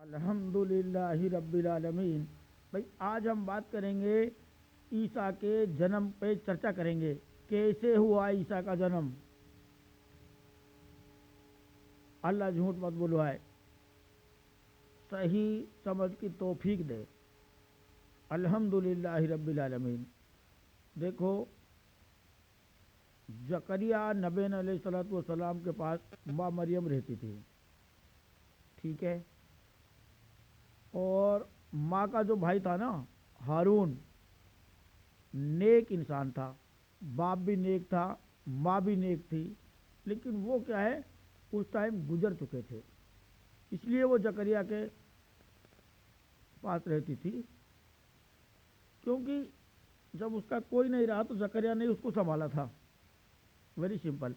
الحمدللہ رب العالمین۔ بھائی آج ہم بات کریں گے عیسیٰ کے جنم پہ چرچا کریں گے، کیسے ہوا عیسیٰ کا جنم۔ اللہ جھوٹ مت بلوائے، صحیح سمجھ کی توفیق دے۔ الحمدللہ رب العالمین۔ دیکھو، زکریا نبی علیہ السلام کے پاس ماں مریم رہتی تھی، ٹھیک ہے، اور ماں کا جو بھائی تھا نا ہارون، نیک انسان تھا، باپ بھی نیک تھا، ماں بھی نیک تھی، لیکن وہ کیا ہے اس ٹائم گزر چکے تھے، اس لیے وہ زکریا کے پاس رہتی تھی، کیونکہ جب اس کا کوئی نہیں رہا تو زکریا نے اس کو سنبھالا تھا، ویری سمپل۔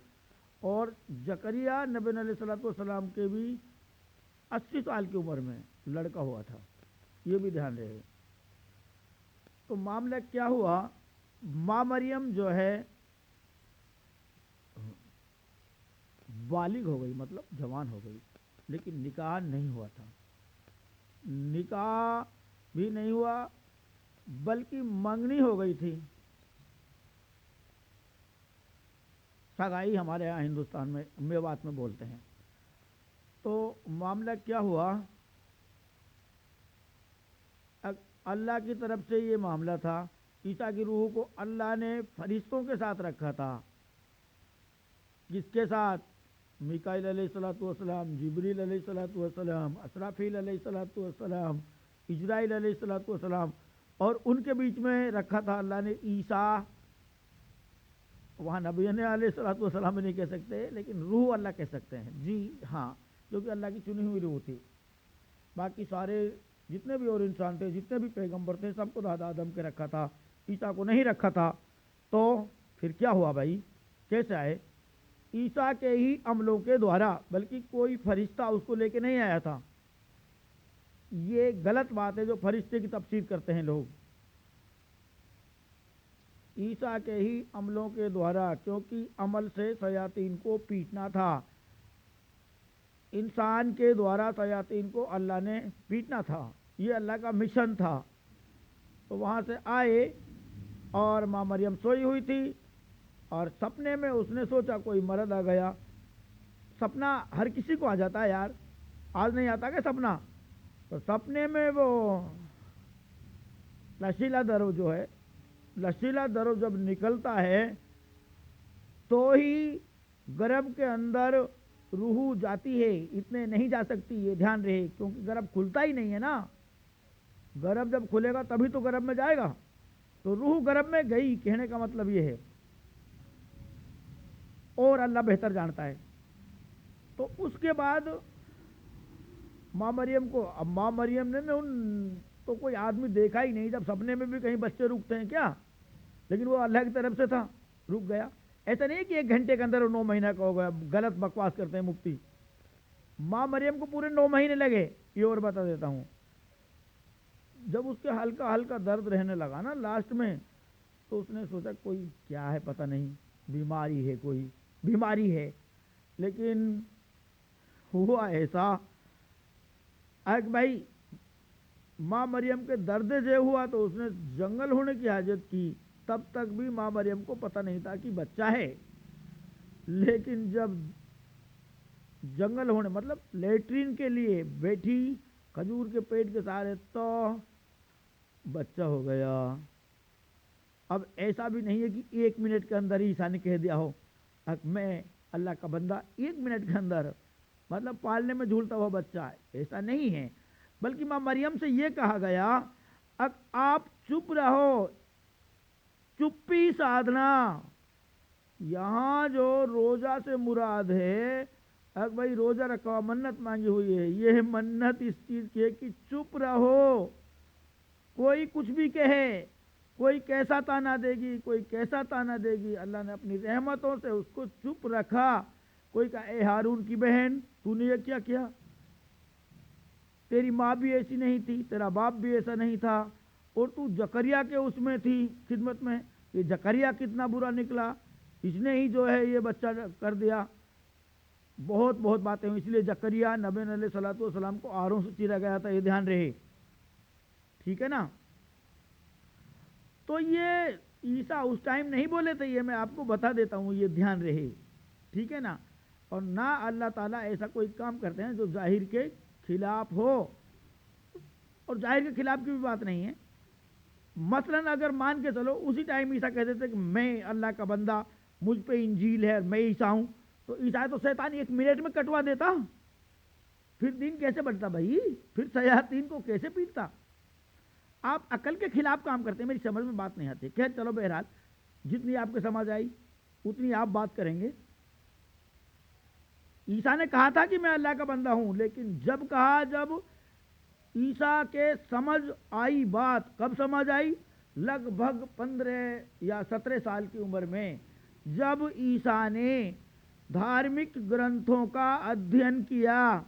اور زکریا نبی علیہ السلام کے بھی 80 سال کی عمر میں لڑکا ہوا تھا، یہ بھی دھیان رہے۔ تو معاملہ کیا ہوا، ماں مریم جو ہے بالغ ہو گئی، مطلب جوان ہو گئی، لیکن نکاح نہیں ہوا تھا، نکاح بھی نہیں ہوا بلکہ منگنی ہو گئی تھی، سگائی ہمارے یہاں ہندوستان میں میوات میں بولتے ہیں۔ تو معاملہ کیا ہوا، اللہ کی طرف سے یہ معاملہ تھا، عیسیٰ کی روح کو اللہ نے فرشتوں کے ساتھ رکھا تھا، جس کے ساتھ میکائیل علیہ السلام، جبریل علیہ السلام، اسرافیل علیہ السلام، اجرائیل علیہ السلام، اور ان کے بیچ میں رکھا تھا اللہ نے عیسیٰ۔ وہاں نبی علیہ السلام نہیں کہہ سکتے، لیکن روح اللہ کہہ سکتے ہیں، جی ہاں، جو کہ اللہ کی چنی ہوئی روح تھی۔ باقی سارے جتنے بھی اور انسان تھے، جتنے بھی پیغمبر تھے، سب کو دادا آدم کے رکھا تھا، عیسیٰ کو نہیں رکھا تھا۔ تو پھر کیا ہوا بھائی، کیسے آئے؟ عیسیٰ کے ہی عملوں کے دوارا، بلکہ کوئی فرشتہ اس کو لے کے نہیں آیا تھا۔ یہ غلط بات ہے جو فرشتے کی تفسیر کرتے ہیں لوگ۔ عیسیٰ کے ہی عملوں کے دوارا، کیونکہ عمل سے شیاطین کو پیٹنا تھا، انسان کے دوارا شیاطین کو اللہ نے پیٹنا تھا، یہ اللہ کا مشن تھا۔ تو وہاں سے آئے اور ماں مریم سوئی ہوئی تھی، اور سپنے میں اس نے سوچا کوئی مرد آ گیا۔ سپنا ہر کسی کو آ جاتا ہے یار، آج نہیں آتا کہ سپنا؟ تو سپنے میں وہ لشیلا درو جو ہے، لشیلا درو جب نکلتا ہے تو ہی گربھ کے اندر روح جاتی ہے، اتنے نہیں جا سکتی، یہ دھیان رہے، کیونکہ گربھ کھلتا ہی نہیں ہے نا۔ گربھ جب کھلے گا تبھی تو گربھ میں جائے گا، تو روح گربھ میں گئی، کہنے کا مطلب یہ ہے، اور اللہ بہتر جانتا ہے۔ تو اس کے بعد ماں مریم کو، اب ماں مریم نے تو کوئی آدمی دیکھا ہی نہیں، جب سپنے میں بھی کہیں بچے رکتے ہیں کیا، لیکن وہ اللہ کی طرف سے تھا، رک گیا۔ ایسا نہیں کہ 1 گھنٹے کے اندر 9 مہینہ کا ہو گیا، غلط بکواس کرتے ہیں مفتی۔ ماں مریم کو پورے 9 مہینے لگے، یہ اور بتا دیتا ہوں۔ جب اس کے ہلکا ہلکا درد رہنے لگا نا لاسٹ میں، تو اس نے سوچا کوئی کیا ہے پتہ نہیں، بیماری ہے، کوئی بیماری ہے، لیکن ہوا ایسا بھائی، ماں مریم کے درد سے ہوا تو اس نے جنگل ہونے کی حاجت کی، تب تک بھی ماں مریم کو پتہ نہیں تھا کہ بچہ ہے، لیکن جب جنگل ہونے مطلب لیٹرین کے لیے بیٹھی کھجور کے پیٹ کے سہارے، تو بچہ ہو گیا۔ اب ایسا بھی نہیں ہے کہ 1 منٹ کے اندر ہی عیسیٰ نے کہہ دیا ہو میں اللہ کا بندہ، 1 منٹ کے اندر، مطلب پالنے میں جھولتا ہوا بچہ ہے، ایسا نہیں ہے، بلکہ ماں مریم سے یہ کہا گیا آپ چپ رہو، چپی سادھنا۔ یہاں جو روزہ سے مراد ہے، بھائی روزہ رکھا، منت مانگی ہوئی ہے، یہ منت اس چیز کی ہے کہ چپ رہو، کوئی کچھ بھی کہے، کوئی کیسا تانا دے گی، کوئی کیسا تانا دے گی، اللہ نے اپنی رحمتوں سے اس کو چپ رکھا۔ کوئی کہا اے ہارون کی بہن، تو نے یہ کیا کیا؟ تیری ماں بھی ایسی نہیں تھی، تیرا باپ بھی ایسا نہیں تھا، اور تو زکریا کے اس میں تھی خدمت میں، یہ زکریا کتنا برا نکلا، اس نے ہی جو ہے یہ بچہ کر دیا۔ بہت بہت باتیں ہوئی، اس لیے زکریا نبی علیہ الصلوۃ والسلام کو آروں سے چیرا گیا تھا، یہ دھیان رہے، ٹھیک ہے نا. تو یہ عیسیٰ اس ٹائم نہیں بولے تھے، یہ میں آپ کو بتا دیتا ہوں، یہ دھیان رہے، ٹھیک ہے نا. اور نہ اللہ تعالیٰ ایسا کوئی کام کرتے ہیں جو ظاہر کے خلاف ہو، اور ظاہر کے خلاف کی بھی بات نہیں ہے. مثلاً اگر مان کے چلو اسی ٹائم عیسیٰ کہتے تھے کہ میں اللہ کا بندہ، مجھ پہ انجیل ہے، میں عیسیٰ ہوں، تو عیسیٰ تو شیطان 1 منٹ میں کٹوا دیتا، پھر دین کیسے بڑھتا بھائی، پھر شیاطین کو کیسے پیٹتا. آپ عقل کے خلاف کام کرتے ہیں، میری سمجھ میں بات نہیں آتی. خیر چلو، بہرحال جتنی آپ کے سمجھ آئی اتنی آپ بات کریں گے. عیسیٰ نے کہا تھا کہ میں اللہ کا بندہ ہوں، لیکن جب عیسیٰ کے سمجھ آئی بات، کب سمجھ آئی؟ لگ بھگ 15 یا 17 سال کی عمر میں، جب عیسیٰ نے دھارمک گرنتھوں کا ادھین کیا،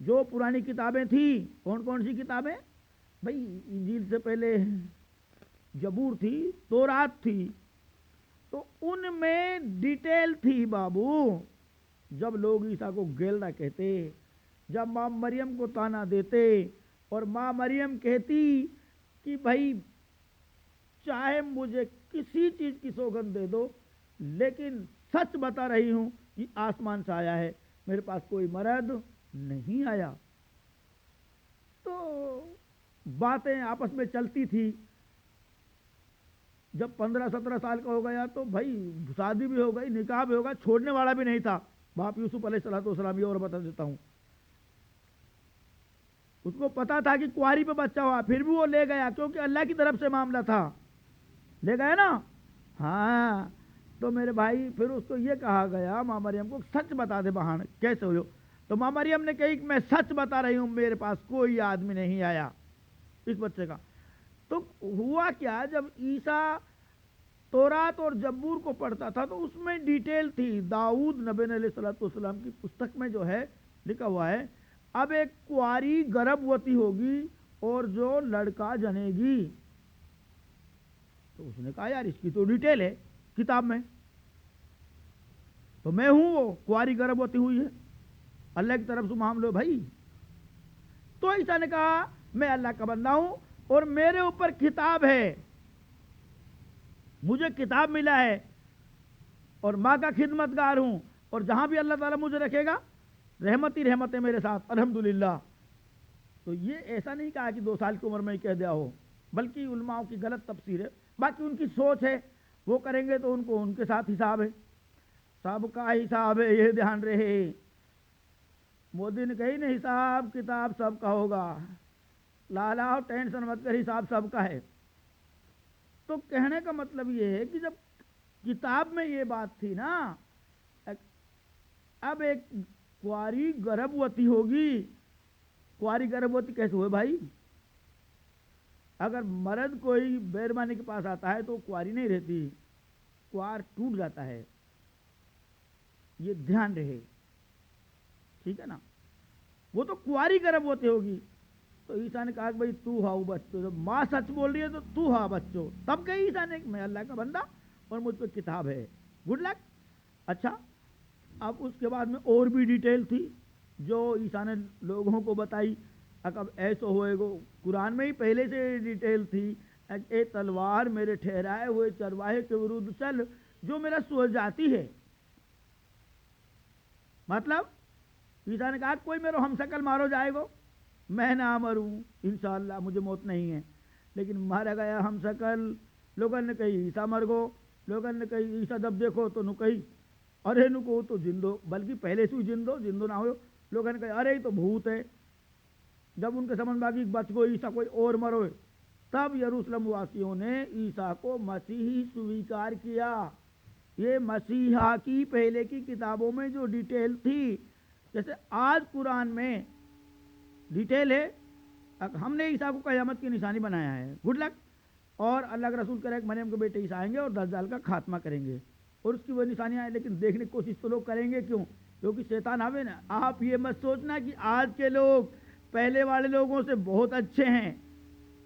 جو پرانی کتابیں تھیں. کون کون سی کتابیں بھائی؟ انجیل سے پہلے زبور تھی، تورات تھی، تو ان میں ڈیٹیل تھی بابو. جب لوگ عیسیٰ کو گیلڑا کہتے، جب ماں مریم کو تانا دیتے، اور ماں مریم کہتی کہ بھائی چاہے مجھے کسی چیز کی سوگند دے دو، لیکن سچ بتا رہی ہوں کہ آسمان سے آیا ہے، میرے پاس کوئی مرد نہیں آیا. تو باتیں آپس میں چلتی تھی. جب 15-17 سال کا ہو گیا تو بھائی شادی بھی ہو گئی، نکاح بھی ہوگا، چھوڑنے والا بھی نہیں تھا. باپ یوسف علیہ السلام، یہ اور بتا دیتا ہوں، اس کو پتا تھا کہ کنواری پہ بچہ ہوا، پھر بھی وہ لے گیا، کیونکہ اللہ کی طرف سے معاملہ تھا. لے گیا نا. ہاں تو میرے بھائی پھر اس کو یہ کہا گیا، ماں مریم کو سچ بتا دے بہان کیسے ہو. تو ماں مریم نے کہی کہ میں سچ بتا رہی ہوں، میرے پاس کوئی آدمی نہیں آیا اس بچے کا. تو ہوا کیا، جب عیسیٰ تورات اور زبور کو پڑھتا تھا تو اس میں ڈیٹیل تھی. داؤد نبی علیہ السلام کی پستک میں جو ہے لکھا ہوا ہے، اب ایک کنواری گربھوتی ہوگی اور جو لڑکا جنے گی. تو اس نے کہا یار اس کی تو ڈیٹیل ہے کتاب میں، تو میں ہوں وہ کنواری گربھوتی ہوئی ہے، اللہ کی طرف سے مان لو بھائی. تو عیسیٰ نے کہا میں اللہ کا بندہ ہوں اور میرے اوپر کتاب ہے، مجھے کتاب ملا ہے، اور ماں کا خدمت گار ہوں، اور جہاں بھی اللہ تعالیٰ مجھے رکھے گا رحمت ہی رحمت ہے میرے ساتھ، الحمدللہ. تو یہ ایسا نہیں کہا کہ 2 سال کی عمر میں ہی کہہ دیا ہو، بلکہ علماء کی غلط تفسیر ہے. باقی ان کی سوچ ہے، وہ کریں گے تو ان کو ان کے ساتھ حساب ہے، سب کا حساب ہے، یہ دھیان رہے. مودی نے کہی نا حساب کتاب سب کا ہوگا، لالا ٹینشن مت کر، حساب سب کا ہے. تو کہنے کا مطلب یہ ہے کہ جب کتاب میں یہ بات تھی نا، اب ایک کنواری گربھوتی ہوگی. کنواری گربھوتی کیسے ہوئے بھائی؟ اگر مرد کوئی بیرمانی کے پاس آتا ہے تو کنواری نہیں رہتی، کنوار ٹوٹ جاتا ہے، یہ دھیان رہے، ٹھیک ہے نا. وہ تو کنواری گربھوتی ہوگی. تو عیسیٰ نے کہا کہ بھائی تو ہاؤ بچوں، جب ماں سچ بول رہی ہے تو ہاں بچوں. تب کہی عیسیٰ نے کہ میں اللہ کا بندہ اور مجھ پہ کتاب ہے، گڈ لک. اچھا، اب اس کے بعد میں اور بھی ڈیٹیل تھی جو عیسیٰ نے لوگوں کو بتائی. اب ایسا ہوئے گو، قرآن میں ہی پہلے سے ڈیٹیل تھی. اے تلوار میرے ٹھہرائے ہوئے چرواہے کے ورود چل، جو میرا سو جاتی ہے. مطلب عیسیٰ نے کہا کوئی میرا ہم شکل مارو جائے گو، میں نہ مروں انشاءاللہ، مجھے موت نہیں ہے، لیکن مارا گیا ہم شکل. لوگوں نے کہی عیسیٰ مر گو، لوگوں نے کہی عیسیٰ جب دیکھو تو نو کہی ارے نو کو تو جندو، بلکہ پہلے سے ہی جندو نہ ہو. لوگوں نے کہا ارے یہ تو بھوت ہے. جب ان کے سمجھ میں آگی بچ گو عیسیٰ کوئی اور مرو، تب یروشلم واسیوں نے عیسیٰ کو مسیحی سویکار کیا. یہ مسیحا کی پہلے کی کتابوں میں جو ڈیٹیل تھی، جیسے آج قرآن میں ڈیٹیل ہے، ہم نے عیسیٰ کو قیامت کی نشانی بنایا ہے، گڈ لک. اور اللہ کے رسول کرے کہ مریم کے بیٹے عیسیٰ آئیں گے اور دجال کا خاتمہ کریں گے، اور اس کی وہ نشانیاں ہیں. لیکن دیکھنے کی کوشش تو لوگ کریں گے، کیوں؟ کیونکہ شیطان آوے نا. آپ یہ مت سوچنا کہ آج کے لوگ پہلے والے لوگوں سے بہت اچھے ہیں،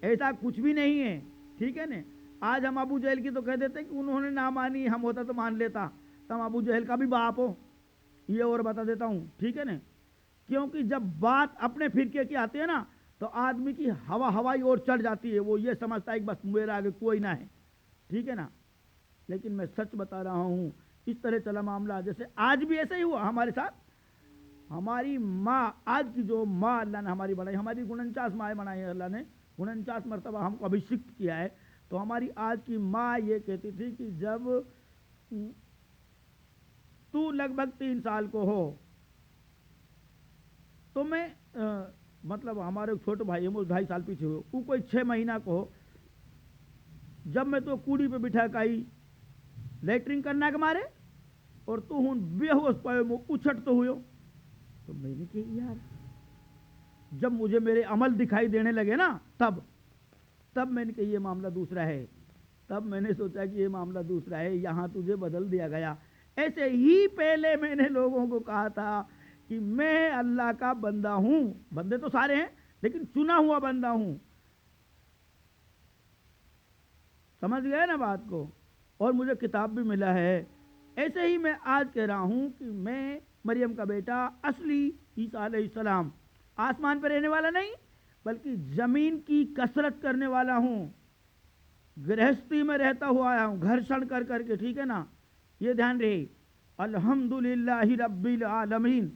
ایسا کچھ بھی نہیں ہے، ٹھیک ہے نا. آج ہم ابو جہل کی تو کہہ دیتے کہ انہوں نے نہ مانی، ہم ہوتا تو مان لیتا. تم ابو جہل کا بھی باپ ہو، یہ اور بتا دیتا ہوں، ٹھیک ہے نا، کیونکہ جب بات اپنے فرقے کی آتی ہے نا تو آدمی کی ہوائی اور چڑھ جاتی ہے، وہ یہ سمجھتا ہے کہ بس میرے آگے کوئی نہ ہے، ٹھیک ہے نا۔ لیکن میں سچ بتا رہا ہوں، اس طرح چلا معاملہ، جیسے آج بھی ایسا ہی ہوا ہمارے ساتھ۔ ہماری ماں، آج کی جو ماں اللہ نے ہماری بنائی، ہماری 49 مائیں بنائی ہیں اللہ نے، 49 مرتبہ ہم کو ابھیشکت کیا ہے، تو ہماری آج کی ماں یہ کہتی تھی کہ جب تو لگ بھگ 3 سال کو ہو تو میں مطلب ہمارے چھوٹے بھائی ہم 2.5 سال پیچھے ہو، وہ کوئی 6 مہینہ کو ہو، جب میں تو کوڑی پہ بٹھا کائی لیٹرنگ کرنا کے مارے اور تو ہوں بے ہوش پائے میں اچھٹ تو ہوئے، تو میں نے کہا یار، جب مجھے میرے عمل دکھائی دینے لگے نا تب میں نے کہا یہ معاملہ دوسرا ہے، تب میں نے سوچا کہ یہ معاملہ دوسرا ہے، یہاں تجھے بدل دیا گیا۔ ایسے ہی پہلے میں نے لوگوں کو کہا تھا کہ میں اللہ کا بندہ ہوں، بندے تو سارے ہیں لیکن چنا ہوا بندہ ہوں، سمجھ گئے نا بات کو، اور مجھے کتاب بھی ملا ہے۔ ایسے ہی میں آج کہہ رہا ہوں کہ میں مریم کا بیٹا اصلی عیسیٰ علیہ السلام، آسمان پر رہنے والا نہیں بلکہ زمین کی کثرت کرنے والا ہوں، گرہستی میں رہتا ہوا آیا ہوں، گھرشن کر کے، ٹھیک ہے نا، یہ دھیان رہے۔ الحمدللہ رب العالمین،